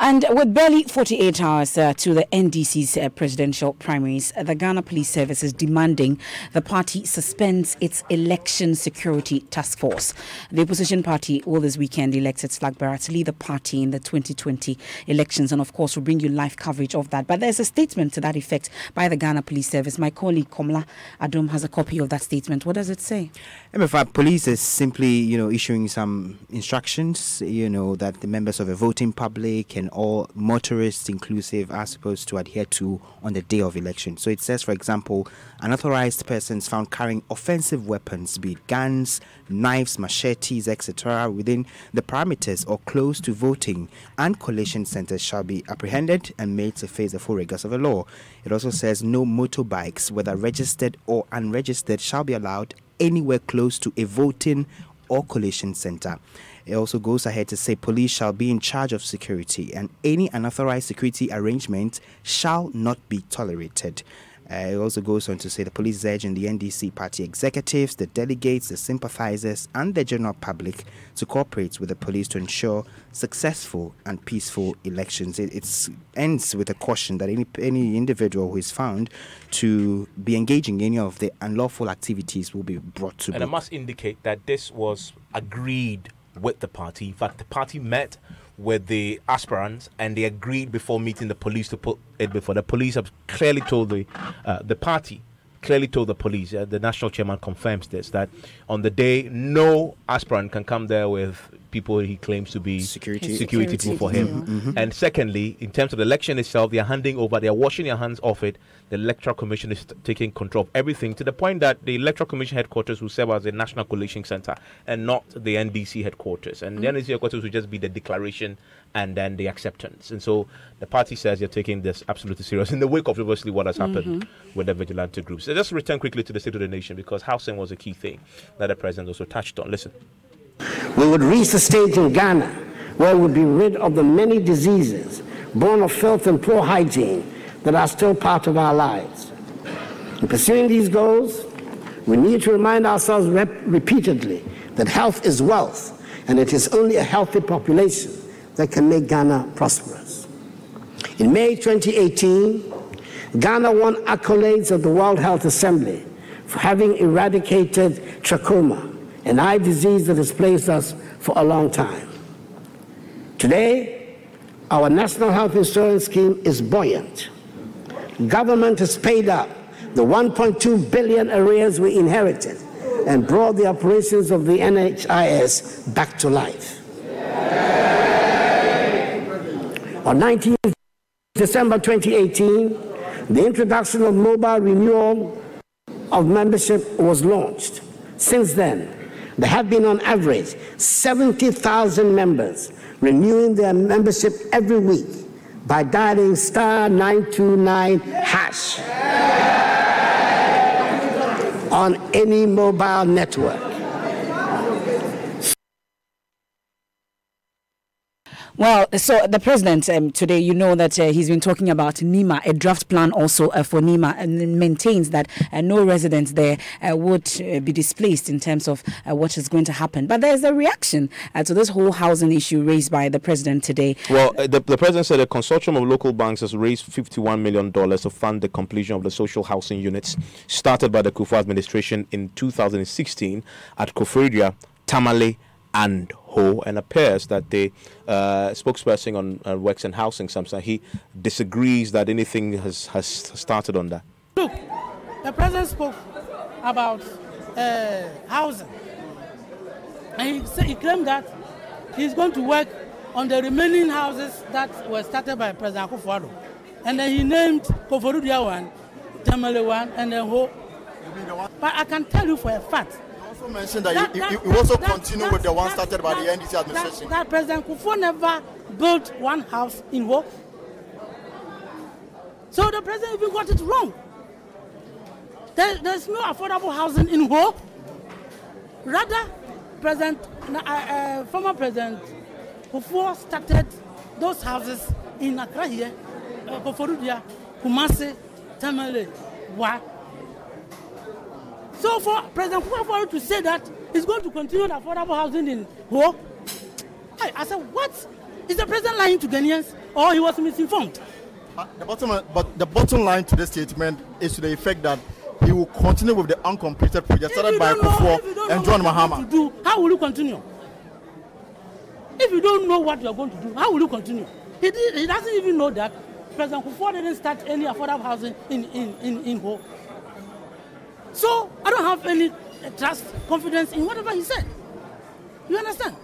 [SPEAKER 1] And with barely 48 hours to the NDC's presidential primaries, the Ghana Police Service is demanding the party suspends its election security task force. The opposition party will this weekend elect its flag bearer to lead the party in the 2020 elections, and of course we'll bring you live coverage of that. But there's a statement to that effect by the Ghana Police Service. My colleague Komla Adom has a copy of that statement. What does it say?
[SPEAKER 3] MFI police is simply, issuing some instructions, that the members of the voting public and all motorists inclusive are supposed to adhere to on the day of election. So it says, for example, unauthorized persons found carrying offensive weapons, be it guns, knives, machetes, etc., within the parameters or close to voting and collation centers shall be apprehended and made to face the full rigors of the law. It also says no motorbikes, whether registered or unregistered, shall be allowed anywhere close to a voting or collation center. It also goes ahead to say police shall be in charge of security and any unauthorized security arrangement shall not be tolerated. It also goes on to say the police is urging the NDC party executives, the delegates, the sympathizers and the general public to cooperate with the police to ensure successful and peaceful elections. It ends with a caution that any individual who is found to be engaging in any of the unlawful activities will be brought to book.
[SPEAKER 7] And I must indicate that this was agreed with the party. In fact, the party met with the aspirants and they agreed before meeting the police to put it before. The police have clearly told the party, clearly told the police, the national chairman confirms this, that on the day no aspirant can come there with people he claims to be security people for him. Mm-hmm. And secondly, in terms of the election itself, they are washing their hands off it. The Electoral Commission is taking control of everything to the point that the Electoral Commission headquarters will serve as a national collation center and not the NDC headquarters. And the NDC headquarters will just be the declaration and then the acceptance. And so the party says they're taking this absolutely serious in the wake of obviously what has happened with the vigilante groups. So just return quickly to the State of the Nation because housing was a key thing that the president also touched on. Listen.
[SPEAKER 2] We would reach the stage in Ghana where we would be rid of the many diseases born of filth and poor hygiene that are still part of our lives. In pursuing these goals, we need to remind ourselves repeatedly that health is wealth, and it is only a healthy population that can make Ghana prosperous. In May 2018, Ghana won accolades of the World Health Assembly for having eradicated trachoma, an eye disease that has plagued us for a long time. Today, our national health insurance scheme is buoyant. Government has paid up the 1.2 billion arrears we inherited and brought the operations of the NHIS back to life. On 19th December 2018, the introduction of mobile renewal of membership was launched. Since then, there have been on average 70,000 members renewing their membership every week by dialing *929# on any mobile network.
[SPEAKER 1] Well, so the president today, you know that he's been talking about NEMA, a draft plan also for NEMA, and maintains that no residents there would be displaced in terms of what is going to happen. But there's a reaction to this whole housing issue raised by the president today.
[SPEAKER 7] Well, the president said a consortium of local banks has raised $51 million to fund the completion of the social housing units started by the Kufuor administration in 2016 at Koforidua, Tamale, and Ho, and appears that the spokesperson on Works and Housing, Samson, he disagrees that anything has started on that.
[SPEAKER 4] Look, the president spoke about housing, and he claimed that he's going to work on the remaining houses that were started by President Kufuor, and then he named Koforidua one, Tamale one, and then Ho. But I can tell you for a fact.
[SPEAKER 5] Mentioned that you also continue with the one started by the NDC administration.
[SPEAKER 4] That President Kufuor never built one house in Ho. So the president even got it wrong. There's no affordable housing in Ho. Rather, former President Kufuor started those houses in Accra here, Koforidua, Kumasi, Tamale, Wa. So for President Kufuor to say that he's going to continue the affordable housing in Ho, I said, what? Is the president lying to Ghanaians or he was misinformed?
[SPEAKER 5] The bottom line to this statement is to the effect that he will continue with the uncompleted project started by Kufuor and John Mahama.
[SPEAKER 4] How will you continue? If you don't know what you are going to do, how will you continue? He doesn't even know that President Kufuor didn't start any affordable housing in Ho. So I don't have any trust, confidence in whatever he said. You understand?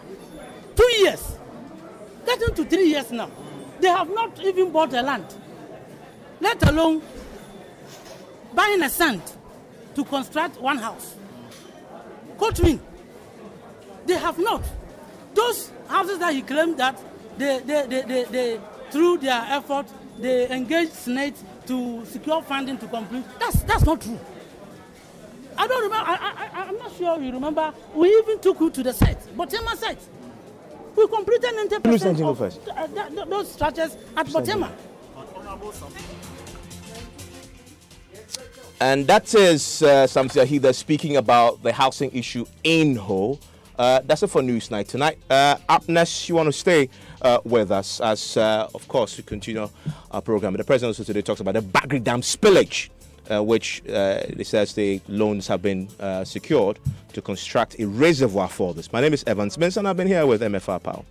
[SPEAKER 4] 2 years, getting to 3 years now, they have not even bought a land, let alone buying a sand to construct one house. Quote me, they have not. Those houses that he claimed that they through their effort, they engaged Senate to secure funding to complete. That's not true. I don't remember. I'm not sure you remember. We even took you to the site, Botema site. We completed 90% of those structures at Botema.
[SPEAKER 7] And that is Samson Ahida speaking about the housing issue in Ho. That's it for News Night tonight. Up next, you want to stay with us as, of course, we continue our program. The president also today talks about the Bagri Dam spillage, which it says the loans have been secured to construct a reservoir for this. My name is Evans Benson. I've been here with MFR Powell.